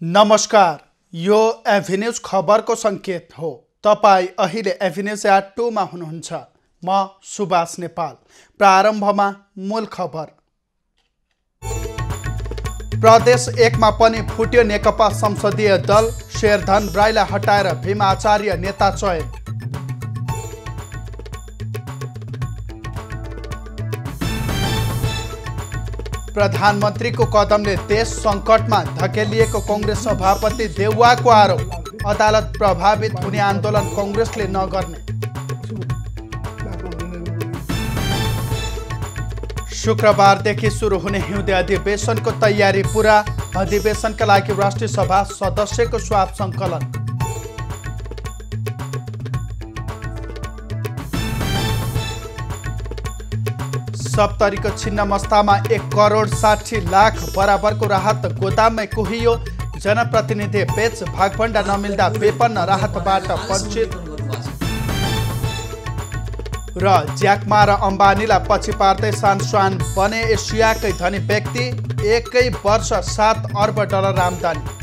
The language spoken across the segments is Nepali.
नमस्कार, यो एभिन्यूज खबरको संकेत हो। तपाई अहिले एभिन्यूज एट 2 मा हुनुहुन्छ। म सुभाष नेपाल। प्रारम्भमा मूल खबर। प्रदेश 1 मा पनि फुट्यो नेकपा संसदीय दल। शेरधन ब्राईलाई हटाएर भीम आचार्य नेता चयन। प्रधानमन्त्रीको कदमले देश सङ्कटमा धकेलिएको कङ्ग्रेस सभापति देउवाको आरोप। अदालत प्रभावित हुने आन्दोलन कङ्ग्रेसले नगर्ने। शुक्रबारदेखि सुरु हुने हिउँदे अधिवेशनको तयारी पुरा। अधिवेशनका लागि राष्ट्रिय सभा सदस्यको स्वाप सङ्कलन। सप्तरीको छिन्नमस्तामा 1 करोड 60 लाख बराबरको राहत गोदाममै कुहियो। जनप्रतिनिधि पेच भागभण्डा नमिल्दा बेपन्न राहतबाट वञ्चित। र ज्याकमा र अम्बानीलाई पछि पार्दै सानस्वान बने एसियाकै धनी व्यक्ति। एकै वर्ष 7 अर्ब डलर आम्दानी।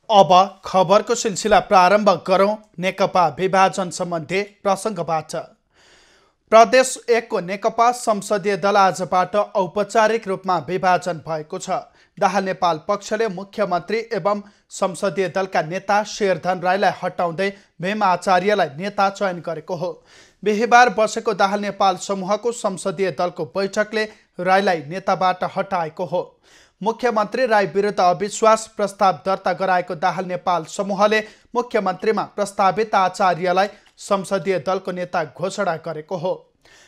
अब खबरको सिलसिला प्रारम्भ गरौँ नेकपा विभाजन सम्बन्धी प्रसङ्गबाट। प्रदेश 1 को नेकपा संसदीय दल आजबाट औपचारिक रूपमा विभाजन भएको छ। दाहाल नेपाल पक्षले मुख्यमन्त्री एवं संसदीय दलका नेता शेरधन राईलाई हटाउँदै भीम आचार्यलाई नेता चयन गरेको हो। बिहिबार बसेको दाहाल नेपाल समूहको संसदीय दलको बैठकले राईलाई नेताबाट हटाएको हो। मुख्यमन्त्री राई विरुद्ध अविश्वास प्रस्ताव दर्ता गराएको दाहाल नेपाल समूहले मुख्यमन्त्रीमा प्रस्तावित आचार्यलाई संसदीय दलको नेता घोषणा गरेको हो।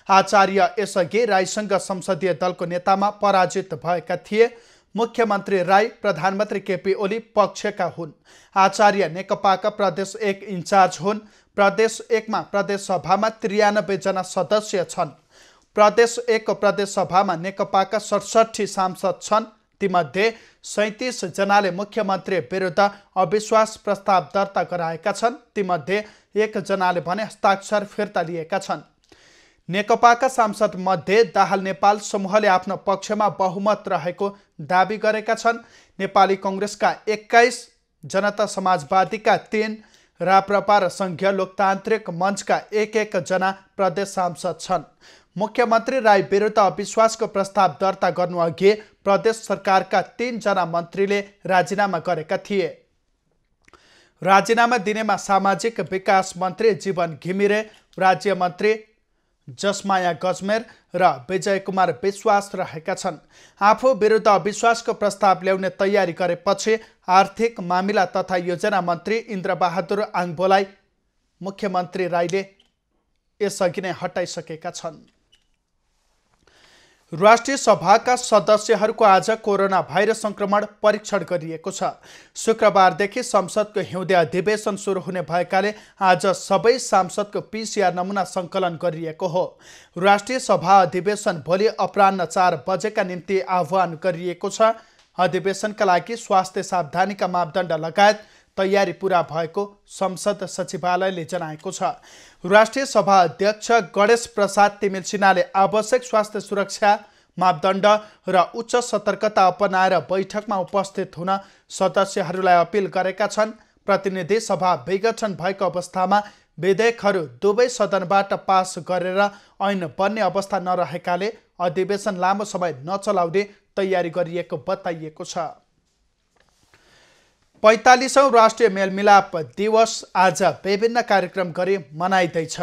आचार्य यसअघि राईसँग संसदीय दलको नेतामा पराजित भएका थिए। मुख्यमन्त्री राई प्रधानमन्त्री केपी ओली पक्षका हुन्। आचार्य नेकपाका प्रदेश 1 इन्चार्ज हुन्। प्रदेश 1 मा प्रदेश सभामा 93 जना सदस्य छन्। प्रदेश 1 को प्रदेश सभामा नेकपाका 67 सांसद छन्। तीमध्ये 37 जनाले मुख्यमन्त्री विरुद्ध अविश्वास प्रस्ताव दर्ता गराएका छन्। तीमध्ये 1 जनाले भने हस्ताक्षर फिर्ता लिएका छन्। नेकपाका सांसद मध्ये दाहाल नेपाल समूहले आफ्नो पक्षमा बहुमत रहेको दाबी गरेका छन्। नेपाली कङ्ग्रेसका 21, जनता समाजवादीका 3, राप्रपा र संघीय लोकतान्त्रिक मञ्चका 1-1 जना प्रदेश सांसद छन्। मुख्यमन्त्री राई विरुद्ध अविश्वासको प्रस्ताव दर्ता गर्नुअघि प्रदेश सरकारका 3 जना मन्त्रीले राजीनामा गरेका थिए। राजीनामा दिनेमा सामाजिक विकास मन्त्री जीवन घिमिरे, राज्य मन्त्री जसमाया गजमेर र विजय कुमार विश्वास रहेका छन्। आफू विरुद्ध अविश्वासको प्रस्ताव ल्याउने तयारी गरेपछि आर्थिक मामिला तथा योजना मन्त्री इन्द्रबहादुर आङबोलाई मुख्यमन्त्री राईले यसअघि नै हटाइसकेका छन्। राष्ट्रिय सभाका सदस्यहरूको आज कोरोना भाइरस संक्रमण परीक्षण गरिएको छ। शुक्रबारदेखि संसदको हिउँदे अधिवेशन सुरु हुने भएकाले आज सबै सांसदको PCR नमुना सङ्कलन गरिएको हो। राष्ट्रिय सभा अधिवेशन भोलि अपराह्न 4 बजेका निम्ति आह्वान गरिएको छ। अधिवेशनका लागि स्वास्थ्य सावधानीका मापदण्ड लगायत तयारी पुरा भएको संसद सचिवालयले जनाएको छ। राष्ट्रिय सभा अध्यक्ष गणेश प्रसाद तिमिल सिन्हाले आवश्यक स्वास्थ्य सुरक्षा मापदण्ड र उच्च सतर्कता अपनाएर बैठकमा उपस्थित हुन सदस्यहरूलाई अपिल गरेका छन्। प्रतिनिधि सभा विघटन भएको अवस्थामा विधेयकहरू दुवै सदनबाट पास गरेर ऐन बन्ने अवस्था नरहेकाले अधिवेशन लामो समय नचलाउने तयारी गरिएको बताइएको छ। 45औं राष्ट्रिय मेलमिलाप दिवस आज विभिन्न कार्यक्रम गरी मनाइँदैछ।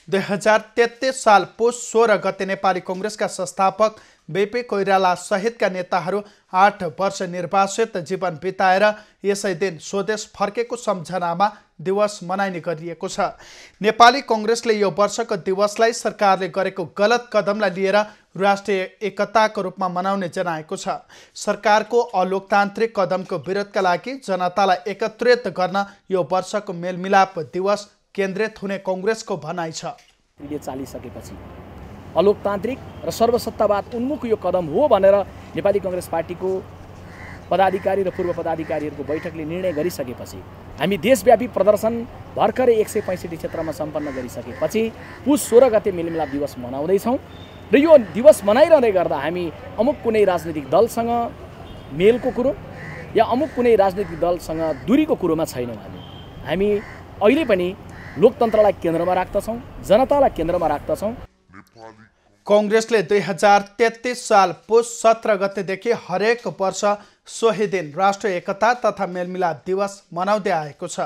2033 साल पुस 16 गते नेपाली कङ्ग्रेसका संस्थापक BP कोइराला सहितका नेताहरू 8 वर्ष निर्वासित जीवन बिताएर यसै दिन स्वदेश फर्केको सम्झनामा दिवस मनाइने गरिएको छ। नेपाली कङ्ग्रेसले यो वर्षको दिवसलाई सरकारले गरेको गलत कदमलाई लिएर राष्ट्रिय एकताको रूपमा मनाउने जनाएको छ। सरकारको अलोकतान्त्रिक कदमको विरोधका लागि जनतालाई एकत्रित गर्न यो वर्षको मेलमिलाप दिवस केन्द्रित हुने कङ्ग्रेसको भनाइ छ। चालिसकेपछि अलोकतान्त्रिक र सर्वसत्तावाद उन्मुख यो कदम हो भनेर नेपाली कङ्ग्रेस पार्टीको पदाधिकारी र पूर्व पदाधिकारीहरूको बैठकले निर्णय गरिसकेपछि हामी देशव्यापी प्रदर्शन भर्खरै 165 क्षेत्रमा सम्पन्न गरिसकेपछि पुस 16 गते मेलमिलाप दिवस मनाउँदैछौँ र यो दिवस मनाइरहँदै गर्दा हामी अमुक कुनै राजनीतिक दलसँग मेलको कुरो या अमुक कुनै राजनीतिक दलसँग दूरीको कुरोमा छैनौँ। हामी अहिले पनि लोकतन्त्रलाई केन्द्रमा राख्दछौँ, जनतालाई केन्द्रमा राख्दछौँ। कांग्रेसले 2033 साल पुस 17 गतेदेखि हरेक वर्ष सोही दिन राष्ट्रिय एकता तथा मेलमिलाप दिवस मनाउँदै आएको छ।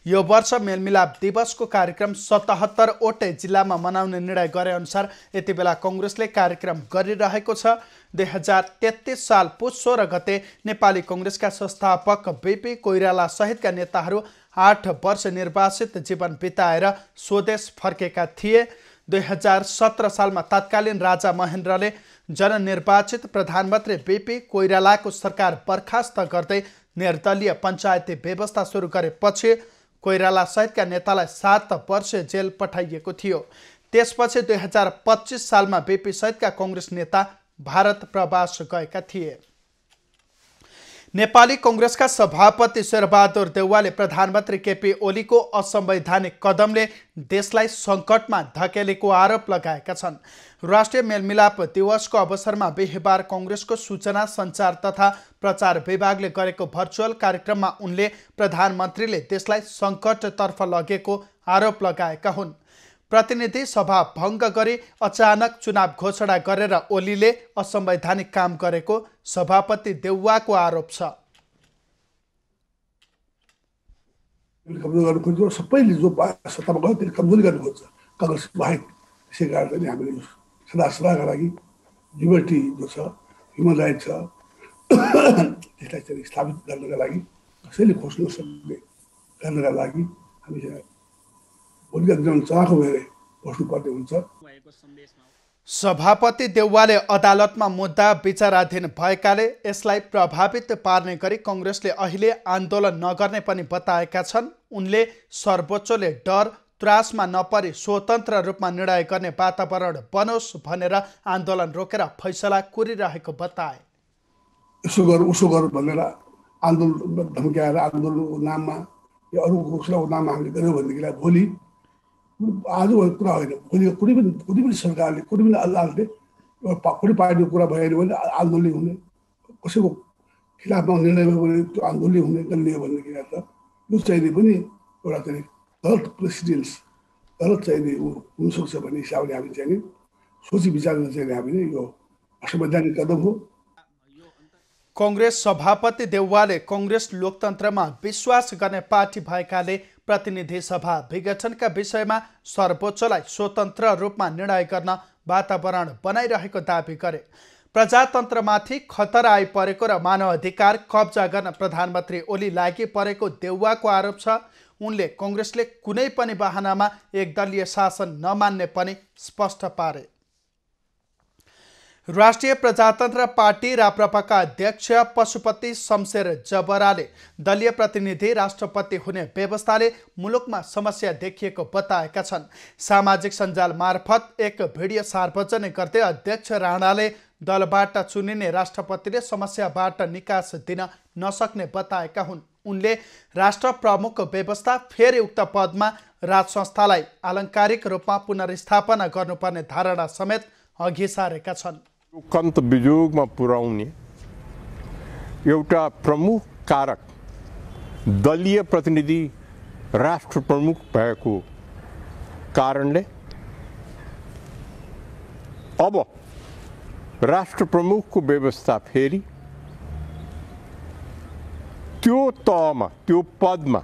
यो वर्ष मेलमिलाप दिवसको कार्यक्रम 77 वटै जिल्लामा मनाउने निर्णय गरे अनुसार यति बेला कांग्रेसले कार्यक्रम गरिरहेको छ। 2033 साल पुस 16 गते नेपाली कांग्रेसका संस्थापक बीपी कोइराला सहितका नेताहरू 8 वर्ष निर्वासित जीवन बिताएर स्वदेश फर्केका थिए। 2017 सालमा तत्कालीन राजा महेन्द्रले जननिर्वाचित प्रधानमन्त्री बीपी कोइरालाको सरकार बर्खास्त गर्दै निर्दलीय पञ्चायती व्यवस्था सुरु गरेपछि कोइराला सहितका नेतालाई 7 वर्ष जेल पठाइएको थियो। त्यसपछि 2025 सालमा बीपी सहितका कांग्रेस नेता भारत प्रवास गएका थिए। नेपाली कांग्रेसका सभापति शेरबहादुर देउवाले प्रधानमन्त्री केपी ओलीको असंवैधानिक कदमले देशलाई सङ्कटमा धकेलेको आरोप लगाएका छन्। राष्ट्रिय मेलमिलाप दिवसको अवसरमा बिहीबार कांग्रेसको सूचना सञ्चार तथा प्रचार विभागले गरेको भर्चुअल कार्यक्रममा उनले प्रधानमन्त्रीले देशलाई सङ्कटतर्फ लगेको आरोप लगाएका हुन्। प्रतिनिधि सभा भङ्ग गरी अचानक चुनाव घोषणा गरेर ओलीले असंवैधानिक काम गरेको सभापति देउवाको आरोप छ। कमजोर गर्न खोज्छ, सबैले जो सत्तामा गयो त्यसले कमजोरी गर्न खोज्छ, कांग्रेस बाहेक। त्यसै कारण हामीले सदाका लागि लिबर्टी जो छ, ह्युमन राइट छ, त्यसलाई चाहिँ स्थापित गर्नका लागि कसैले खोज्न सक्ने गर्नका लागि हामी सभापति देउवाले अदालतमा मुद्दा विचाराधीन भएकाले यसलाई प्रभावित पार्ने गरी कांग्रेसले अहिले आन्दोलन नगर्ने पनि बताएका छन्। उनले सर्वोच्चले डर त्रासमा नपरी स्वतन्त्र रूपमा निर्णय गर्ने वातावरण बनोस् भनेर आन्दोलन रोकेर फैसला कुरिरहेको बताए। यसो गर भनेर आन्दोलन धम्क्याएर आन्दोलनको नाममा या अरू घोषणाको नाममा हामीले गर्यो भनेदेखिलाई भोलि आज कुरा होइन, भोलि कुनै पनि सरकारले कुनै पनि अदालतले कुनै पार्टीको कुरा भयो भने आन्दोलन हुने, कसैको खिलाफमा निर्णयमा पनि त्यो आन्दोलन हुने गर्ने हो भनेदेखि त यो चाहिँ पनि एउटा चाहिँ गलत प्रेसिडेन्स गलत चाहिँ हुनसक्छ भन्ने हिसाबले हामी चाहिँ सोची विचार गर्न चाहिँ हामीले यो असंवैधानिक कदम हो। कांग्रेस सभापति देउवाले कांग्रेस लोकतन्त्रमा विश्वास गर्ने पार्टी भएकाले प्रतिनिधि सभा विघटनका विषयमा सर्वोच्चलाई स्वतन्त्र रूपमा निर्णय गर्न वातावरण बनाइरहेको दावी गरे। प्रजातन्त्रमाथि खतरा आइपरेको र मानव अधिकार कब्जा गर्न प्रधानमन्त्री ओली लागि परेको देउवाको आरोप छ। उनले कांग्रेसले कुनै पनि बहानामा एकदलीय शासन नमान्ने पनि स्पष्ट पारे। राष्ट्रिय प्रजातन्त्र पार्टी राप्रपाका अध्यक्ष पशुपति शमशेर जबराले दलीय प्रतिनिधि राष्ट्रपति हुने व्यवस्थाले मुलुकमा समस्या देखिएको बताएका छन्। सामाजिक सञ्जाल मार्फत एक भिडियो सार्वजनिक गर्दै अध्यक्ष राणाले दलबाट चुनिने राष्ट्रपतिले समस्याबाट निकास दिन नसक्ने बताएका हुन्। उनले राष्ट्र प्रमुखको व्यवस्था फेरि उक्त पदमा राज संस्थालाई आलङ्कारिक रूपमा पुनर्स्थापना गर्नुपर्ने धारणा समेत अघि सारेका छन्। कन्त वियोगमा पुर्याउने एउटा प्रमुख कारक दलीय प्रतिनिधि राष्ट्र प्रमुख भएको कारणले अब राष्ट्र प्रमुखको व्यवस्था फेरि त्यो तहमा त्यो पदमा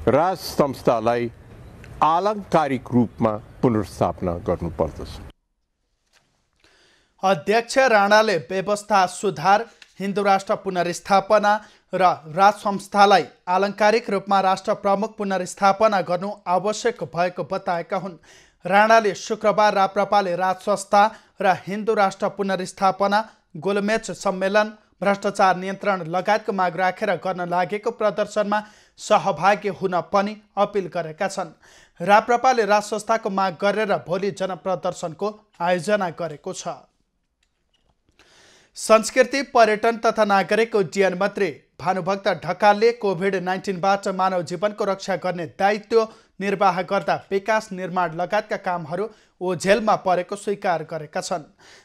राज संस्थालाई आलङ्कारिक रूपमा पुनर्स्थापना गर्नुपर्दछ। अध्यक्ष राणाले व्यवस्था सुधार, हिन्दू राष्ट्र पुनर्स्थापना र राज संस्थालाई आलङ्कारिक रूपमा राष्ट्र प्रमुख पुनर्स्थापना गर्नु आवश्यक भएको बताएका हुन्। राणाले शुक्रबार राप्रपाले राज संस्था र हिन्दू राष्ट्र पुनर्स्थापना, गोलमेच सम्मेलन, भ्रष्टाचार नियन्त्रण लगायतको माग राखेर गर्न लागेको प्रदर्शनमा सहभागी हुन पनि अपिल गरेका छन्। राप्रपाले राज संस्थाको माग गरेर भोलि जनप्रदर्शनको आयोजना गरेको छ। संस्कृति, पर्यटन तथा नागरिक उड्डयन मन्त्री भानुभक्त ढकालले कोभिड-19बाट मानव जीवनको रक्षा गर्ने दायित्व निर्वाह गर्दा विकास निर्माण लगायतका कामहरू ओझेलमा परेको स्वीकार गरेका छन्।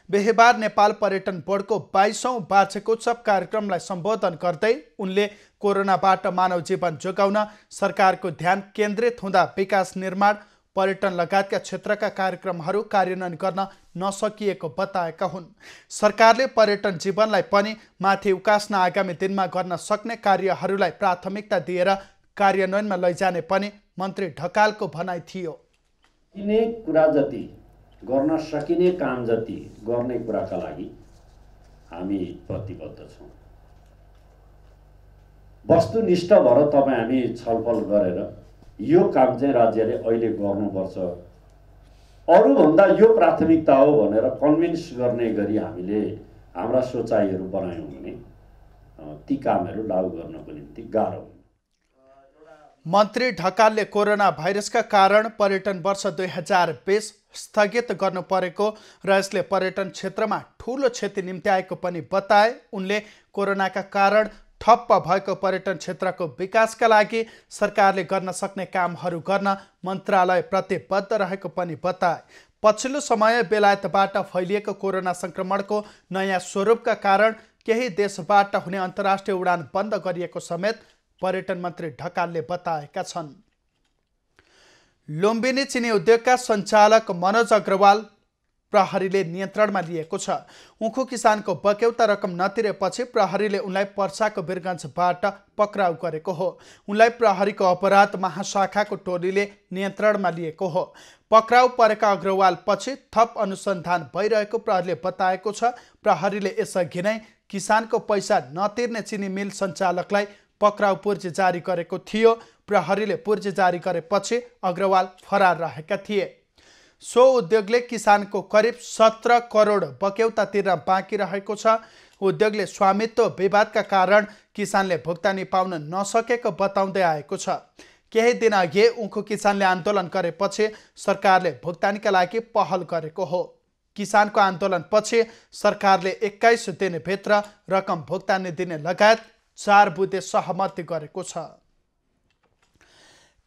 बिहिबार नेपाल पर्यटन बोर्डको 22औं वार्षिकोत्सव कार्यक्रमलाई सम्बोधन गर्दै उनले कोरोनाबाट मानव जीवन जोगाउन सरकारको ध्यान केन्द्रित हुँदा विकास निर्माण, पर्यटन लगायतका क्षेत्रका कार्यक्रमहरू कार्यान्वयन गर्न नसकिएको बताएका हुन्। सरकारले पर्यटन जीवनलाई पनि माथि उकास्न आगामी दिनमा गर्न सक्ने कार्यहरूलाई प्राथमिकता दिएर कार्यान्वयनमा लैजाने पनि मन्त्री ढकालको भनाइ थियो। किने कुरा जति गर्न सकिने काम जति गर्ने कुराका लागि हामी प्रतिबद्ध छौँ। वस्तुनिष्ठ भएर तपाईँ हामी छलफल गरेर यो काम चाहिँ राज्यले अहिले गर्नुपर्छ, अरूभन्दा यो प्राथमिकता हो भनेर कन्भिन्स गर्ने गरी हामीले हाम्रा सोचाइहरू बनायौँ भने ती कामहरू लागू गर्नको निम्ति गाह्रो हुन्छ। मन्त्री ढकालले कोरोना भाइरसका कारण पर्यटन वर्ष 2020 स्थगित गर्नु परेको र यसले पर्यटन क्षेत्रमा ठूलो क्षति निम्त्याएको पनि बताए। उनले कोरोनाका कारण ठप्प भएको पर्यटन क्षेत्रको विकासका लागि सरकारले गर्न सक्ने कामहरू गर्न मन्त्रालय प्रतिबद्ध रहेको पनि बताए। पछिल्लो समय बेलायतबाट फैलिएको कोरोना संक्रमणको नयाँ स्वरूपका कारण केही देशबाट हुने अन्तर्राष्ट्रिय उडान बन्द गरिएको समेत पर्यटन मन्त्री ढकालले बताएका छन्। लुम्बिनी चिनी उद्योगका सञ्चालक मनोज अग्रवाल प्रहरीले नियन्त्रणमा लिएको छ। उखु किसानको बक्यौता रकम नतिरेपछि प्रहरीले उनलाई पर्साको वीरगञ्जबाट पक्राउ गरेको हो। उनलाई प्रहरीको अपराध महाशाखाको टोलीले नियन्त्रणमा लिएको हो। पक्राउ परेका अग्रवाल पछि थप अनुसन्धान भइरहेको प्रहरीले बताएको छ। प्रहरीले यसअघि नै किसानको पैसा नतिर्ने चिनी मिल सञ्चालकलाई पक्राउ पूर्जी जारी गरेको थियो। प्रहरीले पूर्जी जारी गरेपछि अग्रवाल फरार रहेका थिए। सो उद्योगले किसानको करिब 17 करोड बक्यौता तिर्न बाँकी रहेको छ। उद्योगले स्वामित्व विवादका कारण किसानले भुक्तानी पाउन नसकेको बताउँदै आएको छ। केही दिन अघि उखु किसानले आन्दोलन गरेपछि सरकारले भुक्तानीका लागि पहल गरेको हो। किसानको आन्दोलनपछि सरकारले 21 दिनभित्र रकम भुक्तानी दिने लगायत 4 बुँदे सहमति गरेको छ।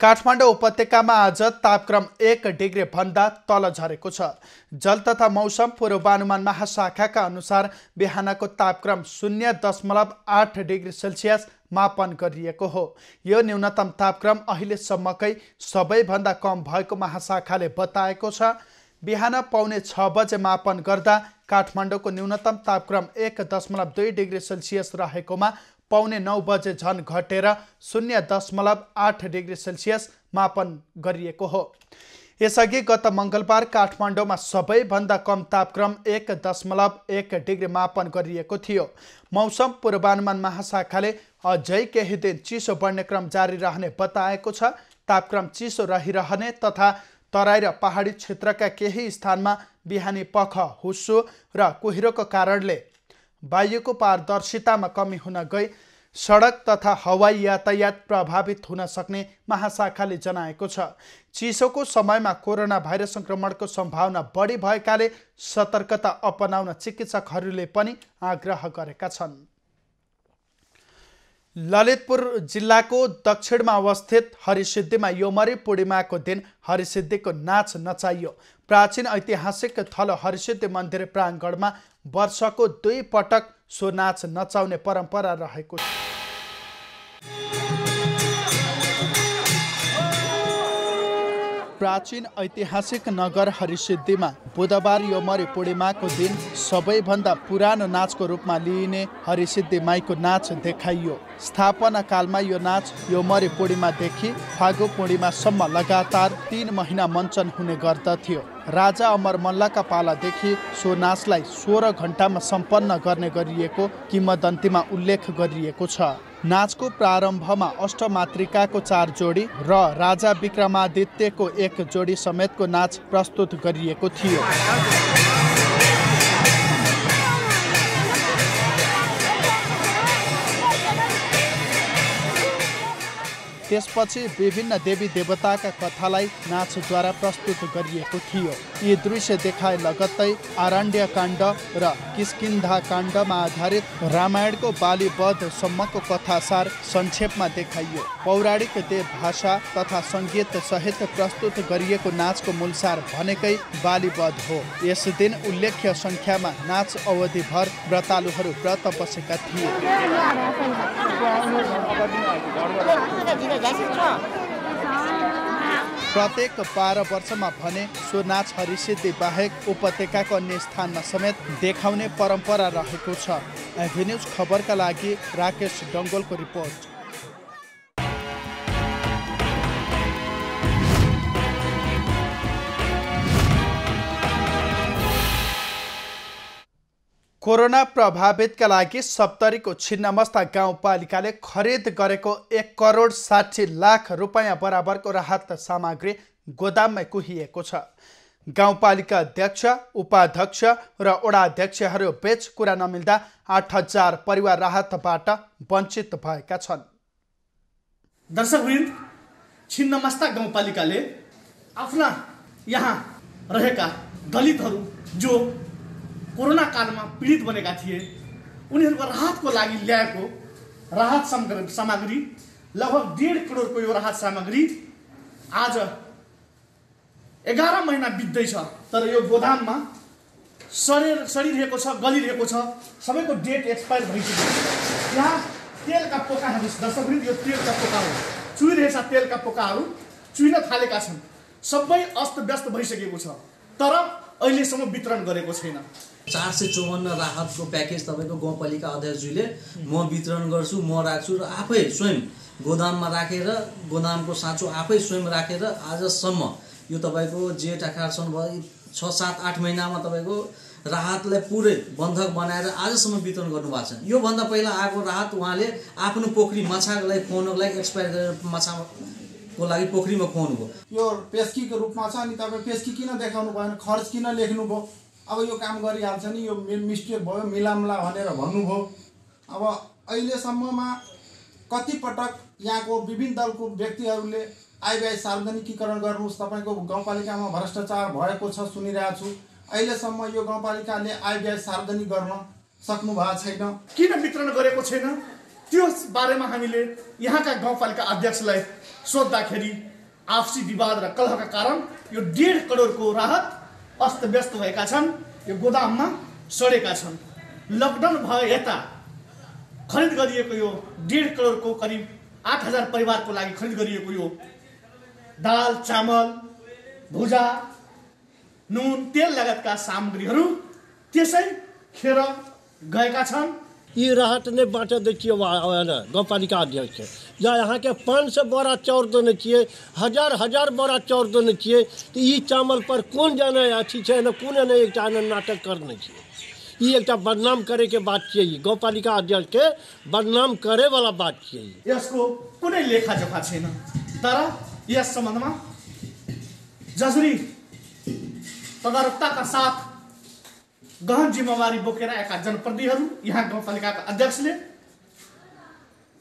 काठमाडौँ उपत्यकामा आज तापक्रम 1 डिग्री भन्दा तल झरेको छ। जल तथा मौसम पूर्वानुमान महाशाखाका अनुसार बिहानको तापक्रम 0.8 डिग्री सेल्सियस मापन गरिएको हो। यो न्यूनतम तापक्रम अहिलेसम्मकै सबैभन्दा कम भएको महाशाखाले बताएको छ। बिहान पौने 6 बजे मापन गर्दा काठमाडौँको न्यूनतम तापक्रम 1.2 डिग्री सेल्सियस रहेकोमा पौने 9 बजे झन घटेर 0.8 डिग्री सेल्सियस मापन गरिएको हो। यसअघि गत मङ्गलबार काठमाडौँमा सबैभन्दा कम तापक्रम 1.1 डिग्री मापन गरिएको थियो। मौसम पूर्वानुमान महाशाखाले अझै केही दिन चिसो बढ्ने क्रम जारी रहने बताएको छ। तापक्रम चिसो रहिरहने तथा तराई र पहाडी क्षेत्रका केही स्थानमा बिहानी पख हुस्सो र कुहिरोको कारणले वायुको पारदर्शितामा कमी हुन गई सडक तथा हवाई यातायात प्रभावित हुन सक्ने महाशाखाले जनाएको छ। चिसोको समयमा कोरोना भाइरस संक्रमणको सम्भावना बढी भएकाले सतर्कता अपनाउन चिकित्सकहरूले पनि आग्रह गरेका छन्। ललितपुर जिल्लाको दक्षिणमा अवस्थित हरिसिद्धिमा योमरी पूर्णिमाको दिन हरिसिद्धिको नाच नचाइयो। प्राचीन ऐतिहासिक थल हरिसिद्धि मन्दिर प्राङ्गणमा वर्षको 2 पटक सो नाच नचाउने परम्परा रहेको छ। प्राचीन ऐतिहासिक नगर हरिसिद्धिमा बुधबार योमरी पूर्णिमाको दिन सबैभन्दा पुरानो नाचको रूपमा लिइने हरिसिद्धि माईको नाच देखाइयो। स्थापना कालमा यो नाच योमरी पूर्णिमादेखि फागु पूर्णिमासम्म लगातार 3 महिना मञ्चन हुने गर्दथ्यो। राजा अमर मल्लका पालादेखि सो नाचलाई 16 घण्टामा सम्पन्न गर्ने गरिएको किंवदन्तीमा उल्लेख गरिएको छ। नाचको प्रारम्भमा अष्टमातृकाको 4 जोडी र राजा विक्रमादित्यको 1 जोडी समेतको नाच प्रस्तुत गरिएको थियो। त्यसपछि विभिन्न देवी देवताका कथालाई नाचद्वारा प्रस्तुत गरिएको थियो। यी दृश्य देखाए लगत्तै आरण्य काण्ड र किष्किन्धा काण्डमा आधारित रामायणको बाली वधसम्मको कथासार संक्षेपमा देखाइयो। पौराणिक देव भाषा तथा सङ्गीत सहित प्रस्तुत गरिएको नाचको मूलसार भनेकै बाली वध हो। यस दिन उल्लेख्य सङ्ख्यामा नाच अवधिभर व्रतालुहरू व्रत बसेका थिए। प्रत्येक 12 वर्षमा भने सो नाच हरिसिद्धि बाहेक उपत्यकाको अन्य स्थानमा समेत देखाउने परम्परा रहेको छ। एभी न्युज खबरका लागि राकेश डङ्गोलको रिपोर्ट। कोरोना प्रभावितका लागि सप्तरीको छिन्नमस्ता गाउँपालिकाले खरिद गरेको 1,60,00,000 रुपैयाँ बराबरको राहत सामग्री गोदाममै कुहिएको छ। गाउँपालिका अध्यक्ष, उपाध्यक्ष र वडाध्यक्षहरू बीच कुरा नमिल्दा 8,000 परिवार राहतबाट वञ्चित भएका छन्। दर्शकवृन्द, छिन्नमस्ता गाउँपालिकाले आफ्ना यहाँ रहेका दलितहरू जो कोरोना कालमा पीडित बनेका थिए उनीहरूको राहतको लागि ल्याएको राहत सामग्री लगभग 1.5 करोडको यो राहत सामग्री आज 11 महिना बित्दैछ, तर यो गोदाममा सडिरहेको छ, गलिरहेको छ, सबैको डेट एक्सपायर भइसक्यो। यहाँ तेलका पोकाहरू, दर्शकवृन्द, यो तेलका पोका हो, चुहिरहेछ, तेलका पोकाहरू चुहिन थालेका छन्, सबै अस्तव्यस्त भइसकेको छ, तर अहिलेसम्म वितरण गरेको छैन। 454 राहतको प्याकेज तपाईँको गाउँपालिका अध्यक्षज्यूले म वितरण गर्छु, म राख्छु र आफै स्वयं गोदाममा राखेर गोदामको साँचो आफै स्वयं राखेर आजसम्म यो तपाईँको जेठ आषाढ भयो 6, 7, 8 महिनामा तपाईँको राहतलाई पुरै बन्धक बनाएर आजसम्म वितरण गर्नुभएको छ। योभन्दा पहिला आएको राहत उहाँले आफ्नो पोखरी माछाको लागि खुवाउनको लागि एक्सपायर गरेर माछाको लागि पोखरीमा खुवाउनु भयो। यो पेस्कीको रूपमा छ, अनि तपाईँ पेस्की किन देखाउनु भएन, खर्च किन लेख्नु भयो? अब यो काम गरिहाल्छ नि, यो मिस्टेक भयो, मिलाम्ला भनेर भन्नुभयो। अब अहिलेसम्ममा कतिपटक यहाँको विभिन्न दलको व्यक्तिहरूले आइबिआई सार्वजनिकीकरण गर्नुहोस्, तपाईँको गाउँपालिकामा भ्रष्टाचार भएको छ सुनिरहेको छु। अहिलेसम्म यो गाउँपालिकाले आइबिआई सार्वजनिक गर्न सक्नु भएको छैन। किन वितरण गरेको छैन त्यो बारेमा हामीले यहाँका गाउँपालिका अध्यक्षलाई सोद्धाखेरि आपसी विवाद र कलहका कारण यो 1.5 करोडको राहत अस्तव्यस्त भएका छन्, यो गोदाममा सडेका छन्। लकडाउन भयो यता खरिद गरिएको यो 1.5 करोडको करिब 8,000 परिवारको लागि खरिद गरिएको यो दाल, चामल, भुजा, नुन, तेल लगायतका सामग्रीहरू त्यसै खेर गएका छन्। ये राहत ने बांटे देखिए गौपालिका अध्यक्ष या यहाँ के 500 बोरा चाउर देने चाहिए, हजार बोरा चाउर देने चाहिए, तो ये चावल पर कौन जाने अच्छी है ना कौन ने एक नाटक करने चाहिए। ये एक बदनाम करे के बात चाहिए, गौपालिका अध्यक्ष के बदनाम करे वाला बात चाहिए। यसको कुनै लेखा जोखा छैन, तर यस सम्बन्धमा जसरी तदारुकताका साथ गहन जिम्मेवारी बोकेर आएका जनप्रतिनिधिहरू यहाँ गाउँपालिकाका अध्यक्षले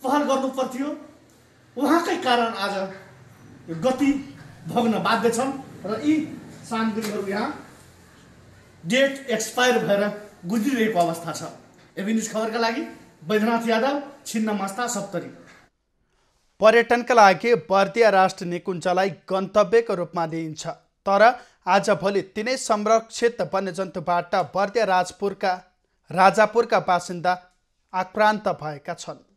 पहल गर्नु पर्थ्यो। उहाँकै कारण आज यो गति भोग्न बाध्य छन् र यी सामग्रीहरू यहाँ डेट एक्सपायर भएर गुज्रिरहेको अवस्था छ। एभी न्युज खबरका लागि बैद्यनाथ यादव, छिन्नमस्ता, सप्तरी। पर्यटनका लागि बर्दिया राष्ट्रिय निकुञ्जलाई गन्तव्यको रूपमा लिइन्छ, तर आजभोलि तिनै संरक्षित वन्यजन्तुबाट बर्दिया राजापुरका बासिन्दा आक्रान्त भएका छन्।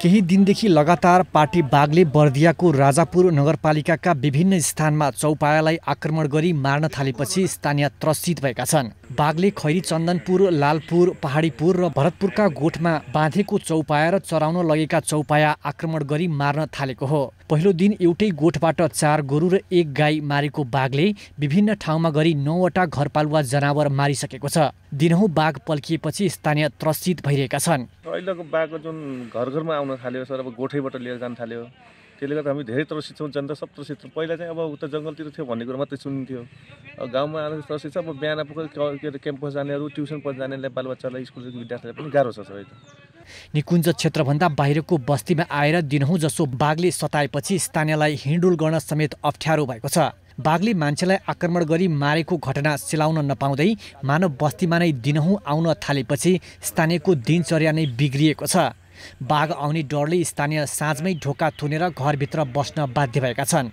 केही दिनदेखि लगातार पार्टी बाघले बर्दियाको राजापुर नगरपालिकाका विभिन्न स्थानमा चौपायालाई आक्रमण गरी मार्न थालेपछि स्थानीय त्रसित भएका छन्। बाघले खैरी चन्दनपुर, लालपुर, पहाडीपुर र भरतपुरका गोठमा बाँधेको चौपाया र चराउन लगेका चौपाया आक्रमण गरी मार्न थालेको हो। पहिलो दिन एउटै गोठबाट 4 गोरु र 1 गाई मारेको बाघले विभिन्न ठाउँमा गरी 9वटा घरपालुवा जनावर मारिसकेको छ। दिनहुँ बाघ पल्किएपछि स्थानीय त्रसित भइरहेका छन्। अहिलेको बाघको जुन घर घरमा आउन थाल्यो सर, अब गोठैबाट लिएर जान थाल्यो, त्यसले गर्दा हामी धेरै त्रसित छौँ। जनता सब त्रसित छौँ। पहिला चाहिँ अब उता जङ्गलतिर थियो भन्ने कुरो मात्रै सुनिन्थ्यो, अब गाउँमा आएर त्रसित छ। अब बिहान पुगेर के अरे क्याम्पस जानेहरू, ट्युसन पढ्न जानेलाई, बालबच्चालाई, स्कुल विद्यार्थीलाई पनि गाह्रो छ सर। निकुञ्ज क्षेत्रभन्दा बाहिरको बस्तीमा आएर दिनहुँ जसो बाघले सताएपछि स्थानीयलाई हिँडडुल गर्न समेत अप्ठ्यारो भएको छ। बाघले मान्छेलाई आक्रमण गरी मारेको घटना सेलाउन नपाउँदै मानव बस्तीमा नै दिनहुँ आउन थालेपछि स्थानीयको दिनचर्या नै बिग्रिएको छ। बाघ आउने डरले स्थानीय साँझमै ढोका थुनेर घरभित्र बस्न बाध्य भएका छन्।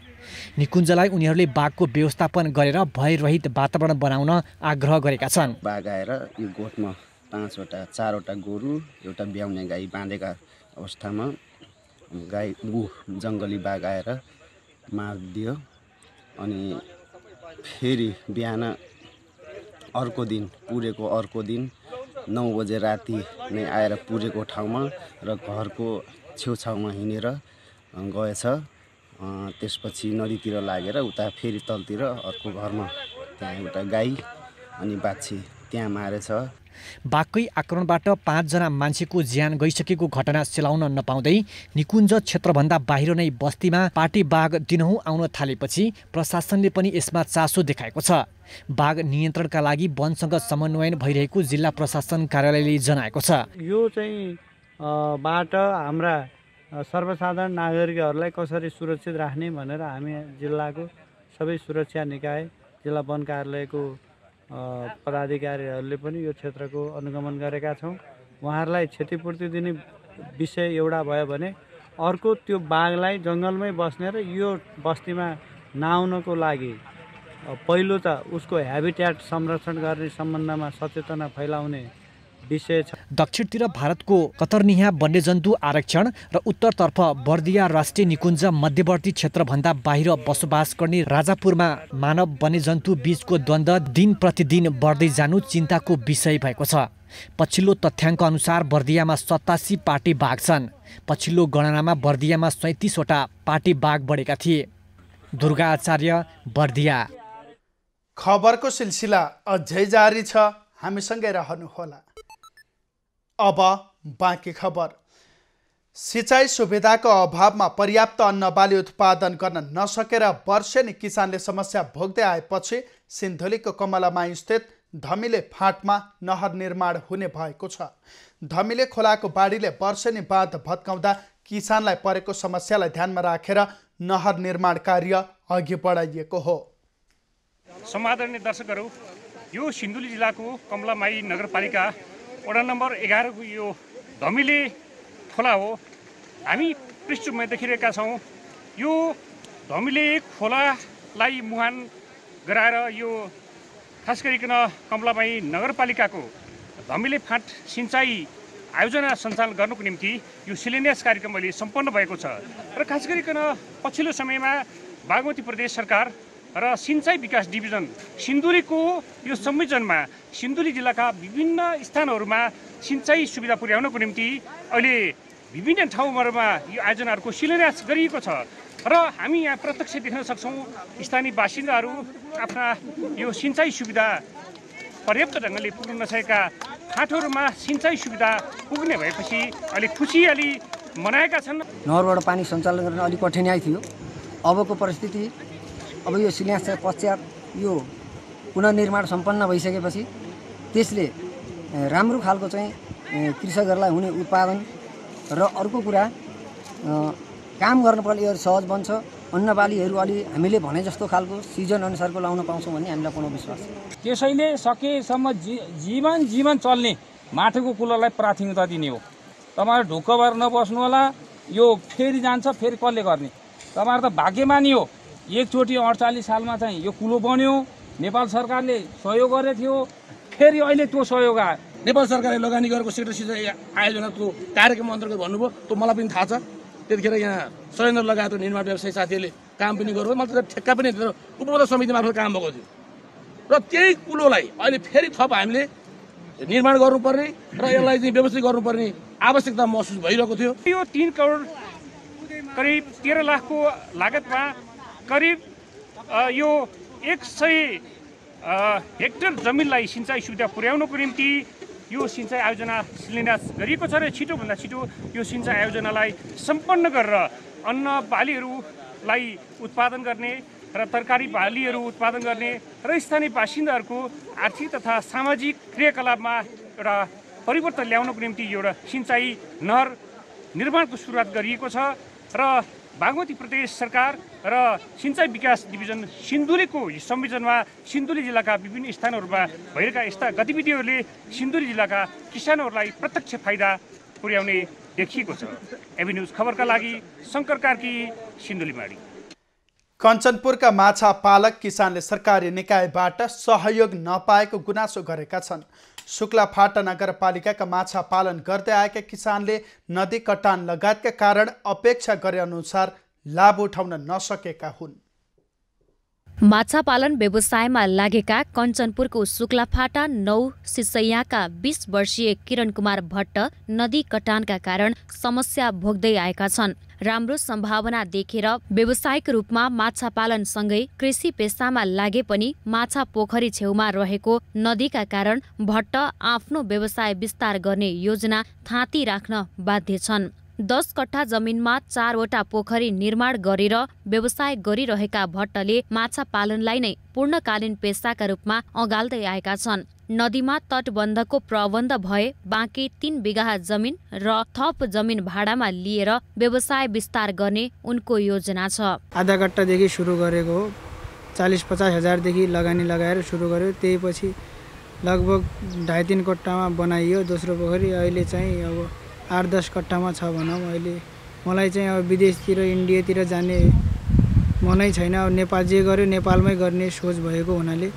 निकुञ्जलाई उनीहरूले बाघको व्यवस्थापन गरेर भयरहित वातावरण बनाउन आग्रह गरेका छन्। बाघ आएर यो गोठमा 4वटा गोरु एउटा ब्याउने गाई बाँधेका अवस्थामा जङ्गली बाघ आएर मारिदियो। अनि फेरि बिहान अर्को दिन 9 बजे राति नै आएर पुरेको ठाउँमा र घरको छेउछाउमा हिँडेर गएछ। त्यसपछि नदीतिर लागेर उता फेरि तलतिर अर्को घरमा त्यहाँ एउटा गाई अनि बाछी त्यहाँ मारेछ। बाघकै आक्रमणबाट 5 जना मान्छेको ज्यान गइसकेको घटना सेलाउन नपाउँदै निकुञ्ज क्षेत्रभन्दा बाहिर नै बस्तीमा पाटी बाघ दिनहुँ आउन थालेपछि प्रशासनले पनि यसमा चासो देखाएको छ। बाघ नियन्त्रणका लागि वनसँग समन्वयन भइरहेको जिल्ला प्रशासन कार्यालयले जनाएको छ। यो चाहिँ बाट हाम्रा सर्वसाधारण नागरिकहरूलाई कसरी सुरक्षित राख्ने भनेर हामी जिल्लाको सबै सुरक्षा निकाय जिल्ला वन कार्यालयको पदाधिकारीहरूले पनि यो क्षेत्रको अनुगमन गरेका छौँ। उहाँहरूलाई क्षतिपूर्ति दिने विषय एउटा भयो भने अर्को त्यो बाघलाई जङ्गलमै बस्ने र यो बस्तीमा नआउनको लागि पहिलो त उसको ह्याबिट्याट संरक्षण गर्ने सम्बन्धमा सचेतना फैलाउने विषय छ। दक्षिणतिर भारतको कतरनिया वन्यजन्तु आरक्षण र उत्तरतर्फ बर्दिया राष्ट्रिय निकुञ्ज मध्यवर्ती क्षेत्रभन्दा बाहिर बसोबास गर्ने राजापुरमा मानव वन्यजन्तु बीचको द्वन्द्व दिन प्रतिदिन बढ्दै जानु चिन्ताको विषय भएको छ। पछिल्लो तथ्याङ्क अनुसार बर्दियामा 87 पाटी बाघ छन्। पछिल्लो गणनामा बर्दियामा 37वटा पाटी बाघ बढेका थिए। दुर्गा आचार्य, बर्दिया। खबरको सिलसिला अझै जारी छ, हामीसँगै रहनुहोला। अब बाँकी खबर। सिँचाइ सुविधाको अभावमा पर्याप्त अन्नबाली उत्पादन गर्न नसकेर वर्षेनी किसानले समस्या भोग्दै आएपछि सिन्धुलीको कमलामाई स्थित धमिले फाँटमा नहर निर्माण हुने भएको छ। धमिले खोलाको बाढीले वर्षेनी बाँध भत्काउँदा किसानलाई परेको समस्यालाई ध्यानमा राखेर नहर निर्माण कार्य अघि बढाइएको हो। समादरणीय दर्शकहरू, यो सिन्धुली जिल्लाको कमलामाई नगरपालिका वडा नम्बर 11 को यो धमिले खोला हो। हामी पृष्ठभूमिमा देखिरहेका छौँ। यो धमिले खोलालाई मुहान गराएर यो खास गरिकन कमलामाई नगरपालिकाको धमिले फाँट सिँचाइ आयोजना सञ्चालन गर्नुको निम्ति यो शिलान्यास कार्यक्रम अहिले सम्पन्न भएको छ। र खास गरिकन पछिल्लो समयमा बागमती प्रदेश सरकार र सिँचाइ विकास डिभिजन सिन्धुलीको यो संयोजनमा सिन्धुली जिल्लाका विभिन्न स्थानहरूमा सिँचाइ सुविधा पुर्याउनको निम्ति अहिले विभिन्न ठाउँहरूमा यो आयोजनाहरूको शिलान्यास गरिएको छ। र हामी यहाँ प्रत्यक्ष देख्न सक्छौँ स्थानीय बासिन्दाहरू आफ्ना यो सिँचाइ सुविधा पर्याप्त ढङ्गले पुग्न नसकेका फाँटहरूमा सिँचाइ सुविधा पुग्ने भएपछि अहिले खुसियाली मनाएका छन्। नहरबाट पानी सञ्चालन गर्न अलिक कठिनाइ थियो। अबको परिस्थिति अब यो शिलान्यास पश्चात यो पुनर्निर्माण सम्पन्न भइसकेपछि त्यसले राम्रो खालको चाहिँ कृषकहरूलाई हुने उत्पादन र अर्को कुरा काम गर्न पनि यो सहज बन्छ। अन्नबालीहरू अलि हामीले भने जस्तो खालको सिजन अनुसारको लाउन पाउँछौँ भन्ने हामीलाई पूर्ण विश्वास छ। त्यसैले सकेसम्म जीवन चल्ने माटोको कुलोलाई प्राथमिकता दिने हो। तपाईँहरू ढुक्क भएर नबस्नु होला। यो फेरि जान्छ, फेरि कसले गर्ने? तपाईँहरू त भाग्यमानी हो। एकचोटि 48 सालमा चाहिँ यो कुलो बन्यो, नेपाल सरकारले सहयोग गरेको थियो, फेरि अहिले त्यो सहयोग आयो। नेपाल सरकारले लगानी गरेको सेक्टर सिँचाइ आयोजनाको कार्यक्रम अन्तर्गत भन्नुभयो, त्यो मलाई पनि थाहा छ। त्यतिखेर यहाँ सयन्द्र लगायतको निर्माण व्यवसायी साथीहरूले काम पनि गर्नुभयो। मलाई त ठेक्का पनि दिएर उपभोक्ता समिति मार्फत काम भएको थियो। र त्यही कुलोलाई अहिले फेरि थप हामीले निर्माण गर्नुपर्ने र यसलाई चाहिँ व्यवस्थित गर्नुपर्ने आवश्यकता महसुस भइरहेको थियो। यो 3 करोड करिब 13 लाखको लागतमा करिब यो 100 हेक्टर जमिनलाई सिँचाइ सुविधा पुर्याउनको निम्ति यो सिँचाइ आयोजना शिलान्यास गरिएको छ। र छिटोभन्दा छिटो यो सिँचाइ आयोजनालाई सम्पन्न गरेर अन्न बालीहरूलाई उत्पादन गर्ने र तरकारी बालीहरू उत्पादन गर्ने र स्थानीय बासिन्दाहरूको आर्थिक तथा सामाजिक क्रियाकलापमा एउटा परिवर्तन ल्याउनको निम्ति एउटा सिँचाइ नहर निर्माणको सुरुवात गरिएको छ र बागमती प्रदेश सरकार र सिँचाइ विकास डिभिजन सिन्धुलीको संयोजनमा सिन्धुली जिल्लाका विभिन्न स्थानहरूमा भइरहेका यस्ता गतिविधिहरूले सिन्धुली जिल्लाका किसानहरूलाई प्रत्यक्ष फाइदा पुर्याउने देखिएको छ। एबी न्युज खबरका लागि शङ्कर कार्की, सिन्धुलीमाडी। कञ्चनपुरका माछा पालक किसानले सरकारी निकायबाट सहयोग नपाएको गुनासो गरेका छन्। शुक्लाफाटा नगरपालिकाका माछा पालन गर्दै आएका किसानले नदी कटान लगायतका कारण अपेक्षा गरे अनुसार लाभ उठाउन नसकेका हुन्। माछा पालन व्यवसायमा लागेका कञ्चनपुरको शुक्लाफाटा 9 सिसैयाका 20 वर्षीय किरण कुमार भट्ट नदी कटानका कारण समस्या भोग्दै आएका छन्। राम्रो सम्भावना देखेर व्यावसायिक रूपमा माछा पालनसँगै कृषि पेसामा लागे पनि माछा पोखरी छेउमा रहेको नदीका कारण भट्ट आफ्नो व्यवसाय विस्तार गर्ने योजना थाँती राख्न बाध्य छन्। 10 कट्ठा जमिनमा 4 वटा पोखरी निर्माण गरेर व्यवसाय गरिरहेका भट्टले माछा पालनलाई नै पूर्णकालीन पेसाका रूपमा अगाल्दै आएका छन्। नदीमा तटबन्धको प्रबन्ध भए बाँकी 3 बिघा जमिन र थप जमिन भाडामा लिएर व्यवसाय विस्तार गर्ने उनको योजना छ। आधा कट्टादेखि सुरु गरेको हो, 40-50 हजारदेखि लगानी लगाएर सुरु गर्यो। त्यही पछि लगभग 2.5-3 कट्टामा बनाइयो दोस्रो पोखरी। अहिले चाहिँ अब 8-10 कट्टामा छ भनौँ। अहिले मलाई चाहिँ अब विदेशतिर इन्डियातिर जाने मनै छैन। अब नेपाल जे गर्यो नेपालमै गर्ने सोच भएको हुनाले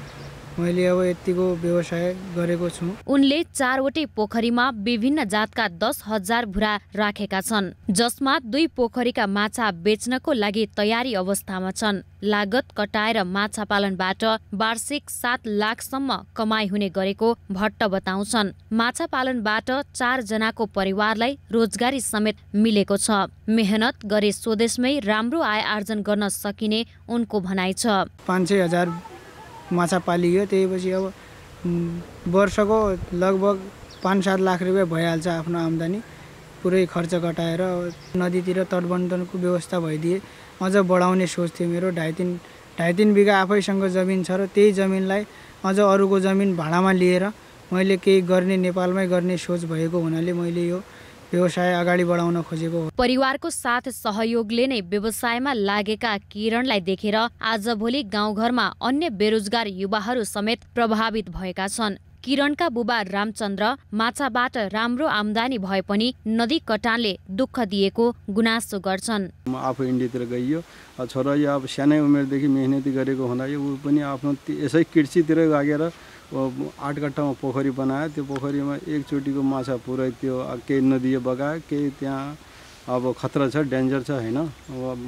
मैले अब यतिको व्यवसाय गरेको छु। उनले 4 वटै पोखरीमा विभिन्न जातका 10,000 भुरा राखेका छन्, जसमा 2 पोखरीका माछा बेच्नको लागि तयारी अवस्थामा छन्। लागत कटाएर माछा पालनबाट वार्षिक 7 लाखसम्म कमाइ हुने गरेको भट्ट बताउँछन्। माछा पालनबाट 4 जनाको परिवारलाई रोजगारी समेत मिलेको छ। मेहनत गरे स्वदेशमै राम्रो आय आर्जन गर्न सकिने उनको भनाइ छ। 5-6 हजार माछा पालियो। त्यसपछि अब वर्षको लगभग 5-7 लाख रुपियाँ भइहाल्छ आफ्नो आम्दानी। पुरै खर्च घटाएर नदीतिर तटबन्धनको व्यवस्था भइदिए अझ बढाउने सोच थियो मेरो। 2.5-3 बिघा आफैसँग जमिन छ र त्यही जमिनलाई अझ अरूको जमिन भाडामा लिएर मैले केही गर्ने नेपालमै गर्ने सोच भएको हुनाले मैले यो व्यवसाय अगाडि बढाउन खोजेको हो। परिवारको साथ सहयोगले नै व्यवसायमा लागेका किरणलाई देखेर आजभोलि गाउँघरमा अन्य बेरोजगार युवाहरू समेत प्रभावित भएका छन्। किरणका बुबा रामचन्द्र माछाबाट राम्रो आम्दानी भए पनि नदी कटानले दुःख दिएको गुनासो गर्छन्। म आफू इन्डियातिर गइयो, छोरा यो अब सानै उमेरदेखि मेहनती गरेको हुनाले ऊ पनि आफ्नो यसै कृषितिर लागेर 8 कट्ठामा पोखरी बनायो। त्यो पोखरीमा एकचोटिको माछा पुरै त्यो केही नदी बगायो, केही त्यहाँ अब खतरा छ, डेन्जर छ हैन। अब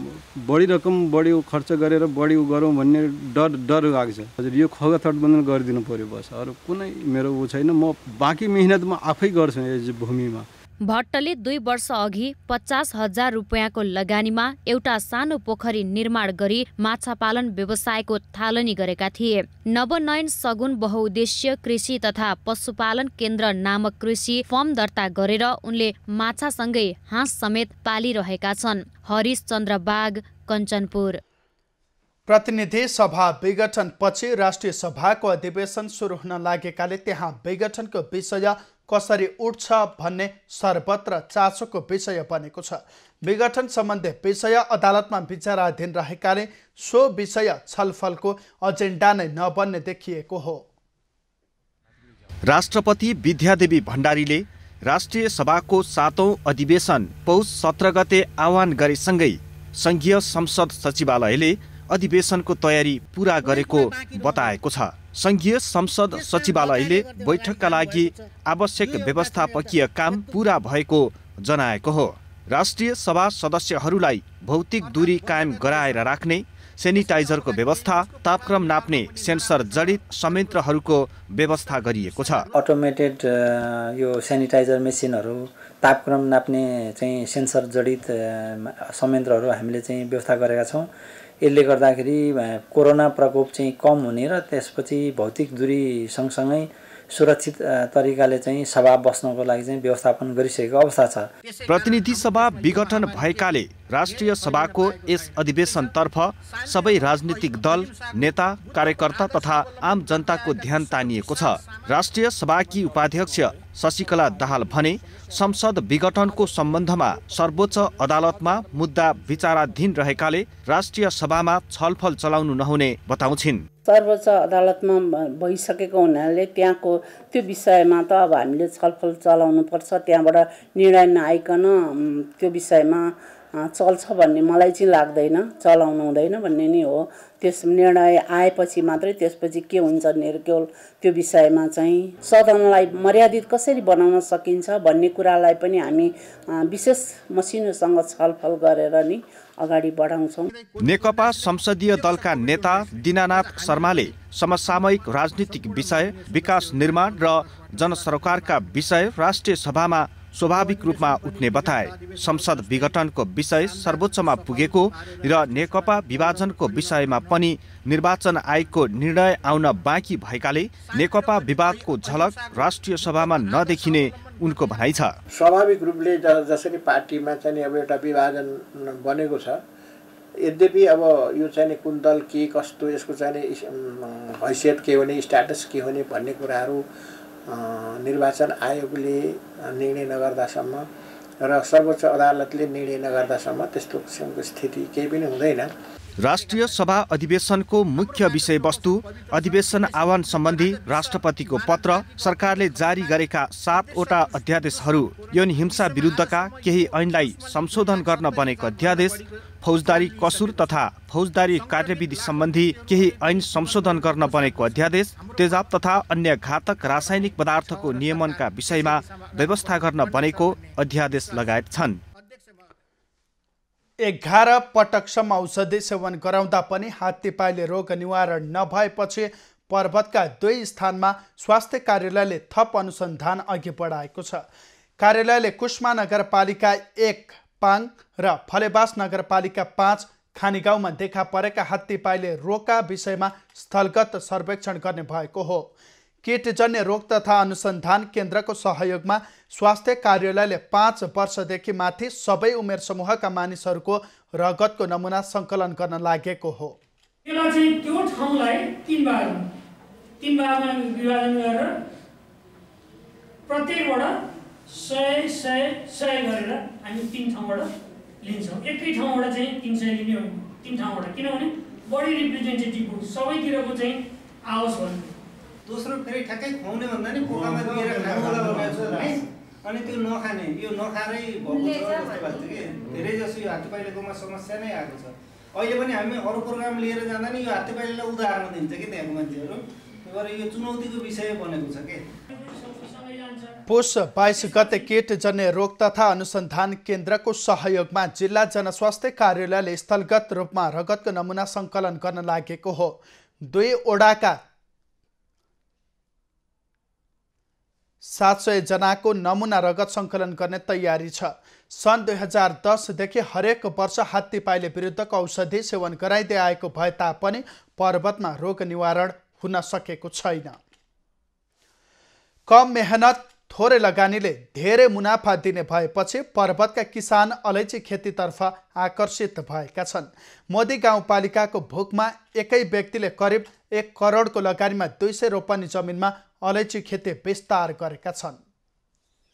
बढी रकम बढी खर्च गरेर बढी गरौँ भन्ने डर लाग्छ। हजुर यो खगा तटबन्धन गरिदिनु पर्यो बस, अरू कुनै मेरो ऊ छैन। म बाँकी मेहनत म आफै गर्छु यस भूमिमा। भट्टले 2 वर्ष अघि 50,000 रुपियाँको लगानीमा एउटा सानो पोखरी निर्माण गरी माछा पालन व्यवसायको थालनी गरेका थिए। नवनयन सगुन बहुउद्देश्य कृषि तथा पशुपालन केन्द्र नामक कृषि फर्म दर्ता गरेर उनले माछासँगै हाँस समेत पालिरहेका छन्। हरिश चन्द्र बाग, कञ्चनपुर। प्रतिनिधि सभा विघटन पछि राष्ट्रिय सभाको अधिवेशन सुरु हुन लागेकाले त्यहाँ विघटनको विषय कसरी उठ्छ भन्ने सर्वत्र चासोको विषय बनेको छ। विघटन सम्बन्धी विषय अदालतमा विचाराधीन रहेकाले सो विषय छलफलको एजेन्डा नै नबन्ने देखिएको हो। राष्ट्रपति विद्यादेवी भण्डारीले राष्ट्रिय सभाको 7औं अधिवेशन पौष 17 गते आह्वान गरेसँगै संघीय संसद सचिवालयले अधिवेशनको तयारी पूरा गरेको बताएको छ। संघीय संसद सचिवालयले बैठकका लागि आवश्यक व्यवस्थापकीय काम पूरा भएको जनाएको हो। राष्ट्रिय सभा सदस्यहरूलाई भौतिक दूरी कायम गराएर राख्ने, सेनिटाइजरको व्यवस्था, तापक्रम नाप्ने सेन्सर जडित संयन्त्रहरूको व्यवस्था गरिएको छ। अटोमेटेड यो सेनिटाइजर मेसिनहरू, तापक्रम नाप्ने चाहिँ सेन्सर जडित संयन्त्रहरू हामीले चाहिँ व्यवस्था गरेका छौँ। यसले गर्दाखेरि कोरोना प्रकोप चाहिँ कम हुने र त्यसपछि भौतिक दूरी सँगसँगै सुरक्षित तरिकाले चाहिँ सभा बस्नको लागि चाहिँ व्यवस्थापन गरिसकेको अवस्था छ। प्रतिनिधि सभा विघटन भएकाले राष्ट्रिय सभाको यस अधिवेशनतर्फ सबै राजनीतिक दल, नेता, कार्यकर्ता तथा आम जनताको ध्यान तानिएको छ। राष्ट्रिय सभाकी उपाध्यक्ष शशिकला दाहाल भने संसद विघटनको सम्बन्धमा सर्वोच्च अदालतमा मुद्दा विचाराधीन रहेकाले राष्ट्रिय सभामा छलफल चलाउनु नहुने बताउँछिन्। सर्वोच्च अदालतमा भइसकेको हुनाले त्यहाँको त्यो विषयमा त अब हामीले छलफल चलाउनु पर्छ। त्यहाँबाट निर्णय नआइकन त्यो विषयमा चल्छ भन्ने मलाई चाहिँ लाग्दैन, चलाउनु हुँदैन भन्ने नै हो। त्यस निर्णय आएपछि मात्रै त्यसपछि के हुन्छ केवल त्यो विषयमा चाहिँ सदनलाई मर्यादित कसरी बनाउन सकिन्छ भन्ने कुरालाई पनि हामी विशेष मसिनोसँग छलफल गरेर नि अगाडि बढाउँछौँ। नेकपा संसदीय दलका नेता दीनानाथ शर्माले समसामयिक राजनीतिक विषय, विकास निर्माण र जनसरोकारका विषय राष्ट्रिय सभामा स्वाभाविक रूपमा उठ्ने बताए। संसद विघटनको विषय सर्वोच्चमा पुगेको र नेकपा विभाजनको विषयमा पनि निर्वाचन आयोगको निर्णय आउन बाँकी भएकाले नेकपा विवादको झलक राष्ट्रिय सभामा नदेखिने उनको भनाइ छ। स्वाभाविक रूपले जसरी पार्टीमा चाहिँ अब एउटा विभाजन बनेको छ, यद्यपि अब यो चाहिँ कुन दल के कस्तो, यसको चाहिँ हैसियत के हुने, स्ट्याटस के हुने भन्ने कुराहरू निर्वाचन आयोगले निर्णय नगर्दासम्म र सर्वोच्च अदालतले निर्णय नगर्दासम्म त्यस्तो किसिमको स्थिति केही पनि हुँदैन। राष्ट्रिय सभा अधिवेशनको मुख्य विषयवस्तु अधिवेशन आह्वान सम्बन्धी राष्ट्रपतिको पत्र, सरकारले जारी गरेका 7वटा अध्यादेशहरू, यौन हिंसा विरुद्धका केही ऐनलाई संशोधन गर्न बनेको अध्यादेश, फौजदारी कसुर तथा फौजदारी कार्यविधि सम्बन्धी केही ऐन संशोधन गर्न बनेको अध्यादेश, तेजाब तथा अन्य घातक रासायनिक पदार्थको नियमनका विषयमा व्यवस्था गर्न बनेको अध्यादेश लगायत छन्। 11 पटकसम्म औषधि सेवन गराउँदा पनि हात्तीपाइले रोग निवारण नभएपछि पर्वतका 2 स्थानमा स्वास्थ्य कार्यालयले थप अनुसन्धान अघि बढाएको छ। कार्यालयले कुष्मा नगरपालिका 1 पाङ र फलेवास नगरपालिका 5 खानीगाउँमा देखा परेका हात्तीपाइले रोगका विषयमा स्थलगत सर्वेक्षण गर्ने भएको हो। कीटजन्य रोग तथा अनुसन्धान केन्द्रको सहयोगमा स्वास्थ्य कार्यालयले 5 वर्षदेखि माथि सबै उमेर समूहका मानिसहरूको रगतको नमुना सङ्कलन गर्न लागेको हो। त्यसलाई चाहिँ त्यो ठाउँलाई 3 भागमा विभाजन गरेर प्रत्येकबाट 100 गरेर हामी 3 ठाउँबाट लिन्छौँ। एकै ठाउँबाट चाहिँ 300 लिने हो, 3 ठाउँबाट, किनभने बढी रिप्रेजेन्टेटिभ हो, सबैतिरको चाहिँ आओस् भन्ने। दोस्रो फेरि ठ्याक्कै खुवाउने भन्दा नि पोकामा दिएर खानुलाई लगाएको छ है, अनि त्यो नखाने, यो नखाएरै भएको छ जस्तो लाग्छ कि धेरै जसो यो हात्तीपाइलेकोमा समस्या नै आएको छ। अहिले पनि हामी अरू प्रोग्राम लिएर जाँदा नि यो हात्तीपाइलेलाई उदाहरण दिन्छ कि त्यहाँको मान्छेहरू, त्यही यो चुनौतीको विषय बनेको छ के। पुष 22 गते कीटजन्य रोग तथा अनुसन्धान केन्द्रको सहयोगमा जिल्ला जनस्वास्थ्य कार्यालयले स्थलगत रूपमा रगतको नमुना सङ्कलन गर्न लागेको हो। 2 ओडाका 700 जनाको नमुना रगत सङ्कलन गर्ने तयारी छ। सन् 2010 देखि हरेक वर्ष हात्तीपाइले विरुद्धको औषधि सेवन गराइँदै आएको भए तापनि पर्वतमा रोग निवारण हुन सकेको छैन। कम मेहनत थोरै लगानीले धेरै मुनाफा दिने भएपछि पर्वतका किसान अलैँची खेतीतर्फ आकर्षित भएका छन्। मोदी गाउँपालिकाको भोकमा एकै व्यक्तिले करिब 1 करोडको लगानीमा 200 रोपनी जमिनमा अलैँची खेती विस्तार गरेका छन्।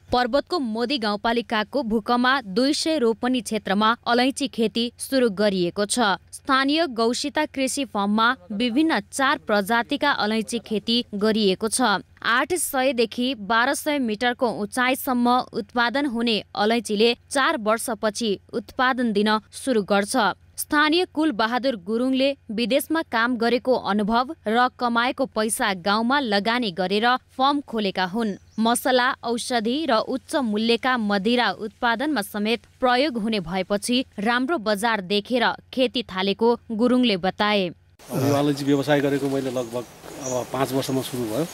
पर्वतको मोदी गाउँपालिकाको भूकमा 200 रोपनी क्षेत्रमा अलैँची खेती सुरु गरिएको छ। स्थानीय गौसिता कृषि फर्ममा विभिन्न 4 प्रजातिका अलैँची खेती गरिएको छ। 800 देखि 1200 मिटरको उचाइसम्म उत्पादन हुने अलैँचीले 4 वर्षपछि उत्पादन दिन सुरु गर्छ। स्थानीय कुल बहादुर गुरुङले विदेशमा काम गरेको अनुभव र कमाएको पैसा गाउँमा लगानी गरेर फर्म खोलेका हुन्। मसला, औषधि र उच्च मूल्यका मदिरा उत्पादनमा समेत प्रयोग हुने भएपछि राम्रो बजार देखेर खेती थालेको गुरुङले बताए। यो अलैँची व्यवसाय गरेको मैले लगभग अब 5 वर्षमा सुरु भयो।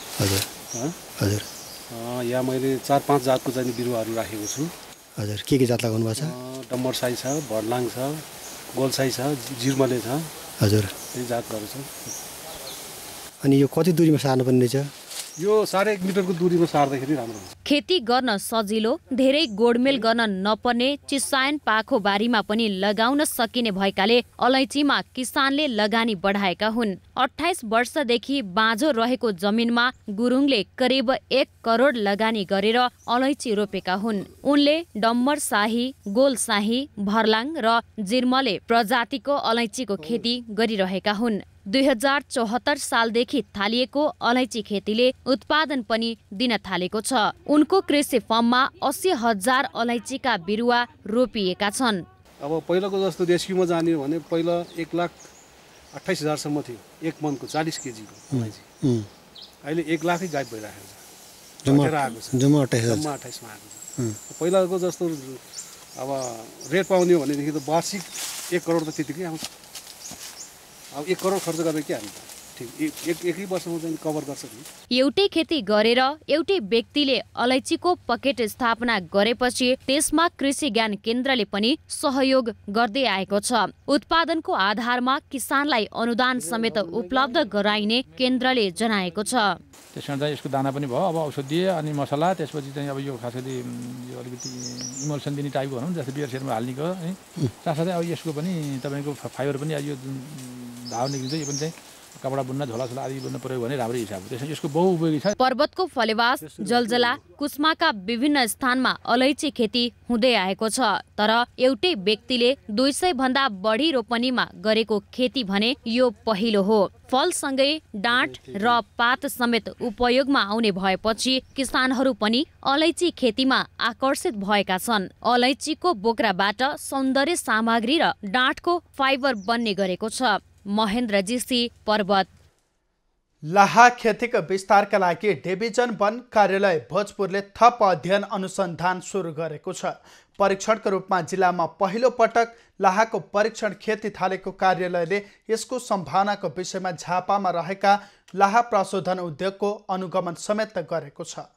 हजुर यहाँ मैले 4-5 जातको चाहिँ बिरुवाहरू राखेको छु। हजुर के जात लगाउनु भएको छ? डम्बरसाई छ, भडलाङ छ, गोलसाई छ, जिर्मले छ। हजुर यही जातहरू छ। अनि यो कति दूरीमा सार्नु पर्ने रहेछ? यो 1.5 मिटरको दूरीमा सार्दाखेरि राम्रो हुन्छ। खेती गर्न सजिलो, धेरै गोडमेल गर्न नपर्ने चिसायन पाखो बारीमा पनि लगाउन सकिने भएकाले अलैँचीमा किसानले लगानी बढाएका हुन्। 28 वर्षदेखि बाँझो रहेको जमिनमा गुरुङले करिब 1 करोड लगानी गरेर अलैँची रोपेका हुन्। उनले डम्बर शाही, गोल शाही, भर्लाङ र जिर्मले प्रजातिको अलैँचीको खेती गरिरहेका हुन्। 2074 सालदेखि थालिएको अलैँची खेतीले उत्पादन पनि दिन थालेको छ। उनको कृषि फर्ममा 80,000 अलैँचीका बिरुवा रोपिएका छन्। अब पहिलाको जस्तो रेस्क्युमा जाने भने पहिला 1,28,000 सम्म थियो, 1 मनको 40 केजीको अलैँची। अहिले 1 लाखै गायब भइरहेको छ, आएको छ, जम्मा 28 मा आएको छ। पहिलाको जस्तो अब रेट पाउने भनेदेखि त वार्षिक 1 करोड त त्यतिकै आउँछ। अब 1 करोड खर्च गरेर के हामी ठिक एकै वर्षमा चाहिँ कभर गर्छ नि। एउटै खेती गरेर एउटै व्यक्तिले अलैँचीको पकेट स्थापना गरेपछि त्यसमा कृषि ज्ञान केन्द्रले पनि सहयोग गर्दै आएको छ। उत्पादनको आधारमा किसानलाई अनुदान समेत उपलब्ध गराइने केन्द्रले जनाएको छ। त्यसमा चाहिँ यसको दाना पनि भयो, अब औषधीय अनि मसला, त्यसपछि चाहिँ अब यो खास गरी यो अलिकति इमल्सन दिने टाइपको भनौँ, जस्तै बियर सेयरमा हाल्नेको है। साथसाथै अब यसको पनि तपाईँको फाइबर पनि यो धाउ निक्लिन्छ, यो पनि चाहिँ कपडा बुन्न, झोलाछोला आदि बुन्न प्रयोग गर्ने राम्रै हिसाब हो। त्यसमा यसको बहुउपयोगी छ। पर्वतको फलेवास, जलजला, कुस्माका विभिन्न स्थानमा अलैँची खेती हुँदै आएको छ। तर एउटै व्यक्तिले 200 भन्दा बढी रोपनीमा गरेको खेती भने यो पहिलो हो। फलसँगै डाँठ र पात समेत उपयोगमा आउने भएपछि किसानहरू पनि अलैँची खेतीमा आकर्षित भएका छन्। अलैँचीको बोक्राबाट सौन्दर्य सामग्री र डाँठको फाइबर बन्ने गरेको छ। महेन्द्रजी सी, पर्वत। लाहा खेतीको विस्तारका लागि डिभिजन वन कार्यालय भोजपुरले थप अध्ययन अनुसन्धान सुरु गरेको छ। परीक्षणको रूपमा जिल्लामा पहिलो पटक लाहाको परीक्षण खेती थालेको कार्यालयले यसको सम्भावनाको विषयमा झापामा रहेका लाहा प्रशोधन उद्योगको अनुगमन समेत गरेको छ।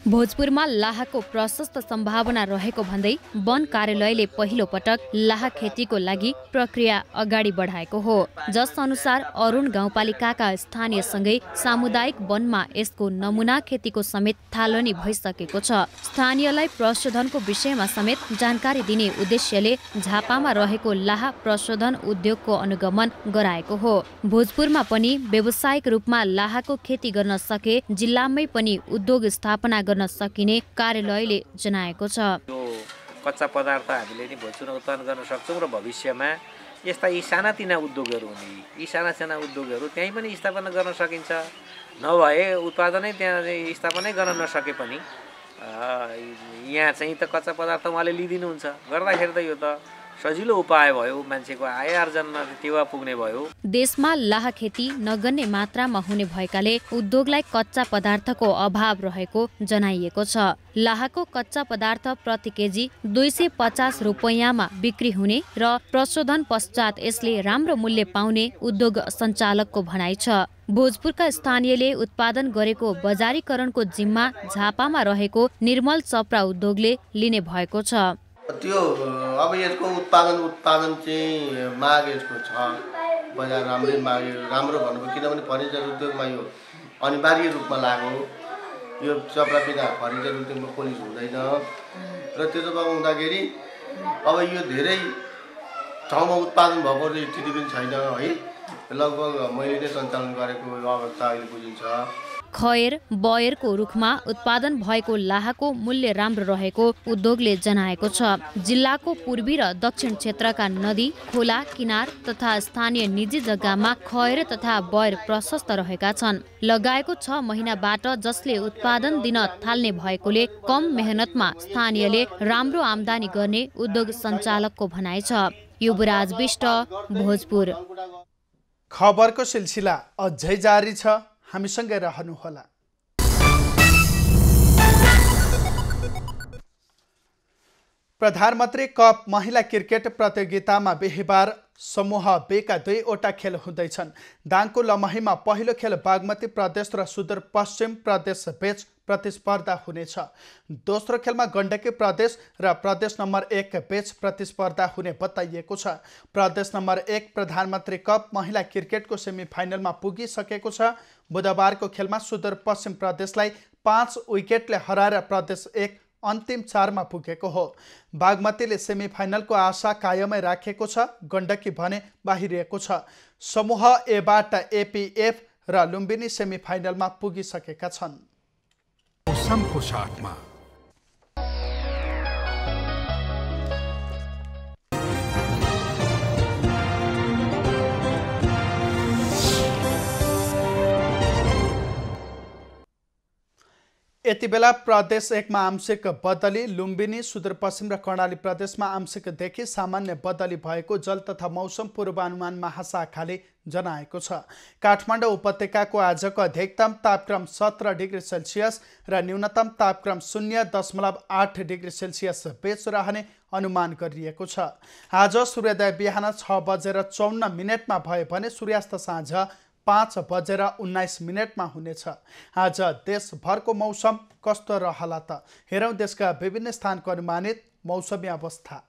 भोजपुरमा लाहाको प्रशस्त सम्भावना रहेको भन्दै वन कार्यालयले पहिलो पटक लाहा खेतीको लागि प्रक्रिया अगाडि बढाएको हो। जस अनुसार अरुण गाउँपालिकाका स्थानीयसँगै सामुदायिक वनमा यसको नमुना खेतीको समेत थालनी भइसकेको छ। स्थानीयलाई प्रशोधनको विषयमा समेत जानकारी दिने उद्देश्यले झापामा रहेको लाहा प्रशोधन उद्योगको अनुगमन गराएको हो। भोजपुरमा पनि व्यावसायिक रूपमा लाहाको खेती गर्न सके जिल्लामै पनि उद्योग स्थापना गर्न सकिने कार्यालयले जनाएको छ। यो कच्चा पदार्थ हामीले नि भोजपुरमा उत्पादन गर्न सक्छौँ र भविष्यमा यस्ता यी सानातिना उद्योगहरू हुने, यी साना उद्योगहरू त्यहीँ पनि स्थापना गर्न सकिन्छ। नभए उत्पादनै त्यहाँ स्थापनै गर्न नसके पनि यहाँ चाहिँ त कच्चा पदार्थ उहाँले लिइदिनुहुन्छ, गर्दाखेरि त यो त सजिलो उपाय भयो, मान्छेको आय आर्जनमा टेवा पुग्ने भयो। देशमा लाहा खेती नगन्य मात्रामा हुने भएकाले उद्योगलाई कच्चा पदार्थको अभाव रहेको जनाइएको छ। लाहाको कच्चा पदार्थ प्रति केजी 250 रुपैयाँमा बिक्री हुने र प्रशोधन पश्चात यसले राम्रो मूल्य पाउने उद्योग सञ्चालकको भनाइ छ। भोजपुरका स्थानीयले उत्पादन गरेको बजारीकरणको जिम्मा झापामा रहेको निर्मल चपरा उद्योगले लिने भएको छ। त्यो अब यसको उत्पादन चाहिँ माग यसको छ, बजार राम्रै माग, राम्रो भन्नुभयो, किनभने फर्निचर उद्योगमा यो अनिवार्य रूपमा लाग्यो। यो चपरा बिना फर्निचर उद्योगमा पोलिस हुँदैन र त्यसो हुँदाखेरि अब यो धेरै ठाउँमा उत्पादन भएको स्थिति पनि छैन है। लगभग मैले नै सञ्चालन गरेको अवस्था अहिले बुझिन्छ। खएर बयरको रुखमा उत्पादन भएको लाहाको मूल्य राम्रो रहेको उद्योगले जनाएको छ। जिल्लाको पूर्वी र दक्षिण क्षेत्रका नदी, खोला, किनार तथा स्थानीय निजी जग्गामा खएर तथा बयर प्रशस्त रहेका छन्। लगाएको 6 महिनाबाट जसले उत्पादन दिन थाल्ने भएकोले कम मेहनतमा स्थानीयले राम्रो आम्दानी गर्ने उद्योग सञ्चालकको भनाइ छ। युवराज विष्ट, भोजपुर। खबरको सिलसिला अझै जारी छ, हामीसँगै रहनुहोला। प्रधानमन्त्री कप महिला क्रिकेट प्रतियोगितामा बिहिबार समूह बेका 2वटा खेल हुँदैछन्। दाङको लमहीमा पहिलो खेल बागमती प्रदेश र सुदूरपश्चिम प्रदेश बीच प्रतिस्पर्धा हुनेछ। दोस्रो खेलमा गण्डकी प्रदेश र प्रदेश नम्बर 1 बीच प्रतिस्पर्धा हुने बताइएको छ। प्रदेश नम्बर 1 प्रधानमन्त्री कप महिला क्रिकेटको सेमिफाइनलमा पुगिसकेको छ। बुधबारको खेलमा सुदूरपश्चिम प्रदेशलाई 5 विकेटले हराएर प्रदेश 1 अन्तिम 4मा पुगेको हो। बागमतीले सेमिफाइनलको आशा कायमै राखेको छ। गण्डकी भने बाहिरिएको छ। समूह एबाट एपीएफ र लुम्बिनी सेमिफाइनलमा पुगिसकेका छन्। मौसमको साथमा यति बेला प्रदेश 1 मा आंशिक बदली, लुम्बिनी, सुदूरपश्चिम र कर्णाली प्रदेशमा आंशिकदेखि सामान्य बदली भएको जल तथा मौसम पूर्वानुमान महाशाखाले जनाएको छ। काठमाडौँ उपत्यकाको आजको अधिकतम तापक्रम 17 डिग्री सेल्सियस र न्यूनतम तापक्रम 0.8 डिग्री सेल्सियस बीच रहने अनुमान गरिएको छ। आज सूर्योदय बिहान 6:54 भए भने सूर्यास्त साँझ 5:19 हुनेछ। आज देशभरको मौसम कस्तो रहला त? हेरौँ देशका विभिन्न स्थानको अनुमानित मौसमी अवस्था।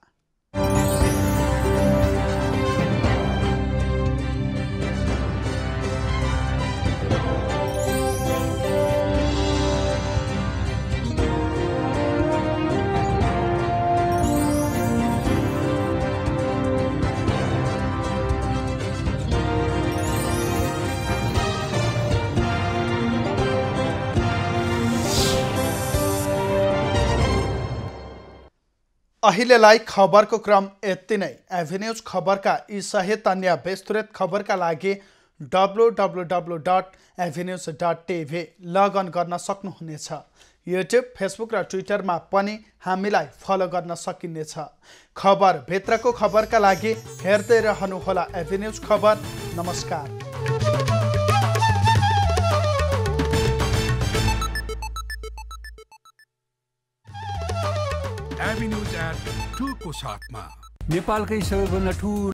अहिलेलाई खबरको क्रम यति नै। एभेन्यूज खबरका यी सहित अन्य विस्तृत खबरका लागि www.avenews.tv लगअन गर्न सक्नुहुनेछ। युट्युब, फेसबुक र ट्विटरमा पनि हामीलाई फलो गर्न सकिनेछ। खबर भित्रको खबरका लागि हेर्दै रहनुहोला एभेन्यूज खबर। नमस्कार। एभेन्यूज एट 2 को साथमा नेपालकै सबैभन्दा ठुलो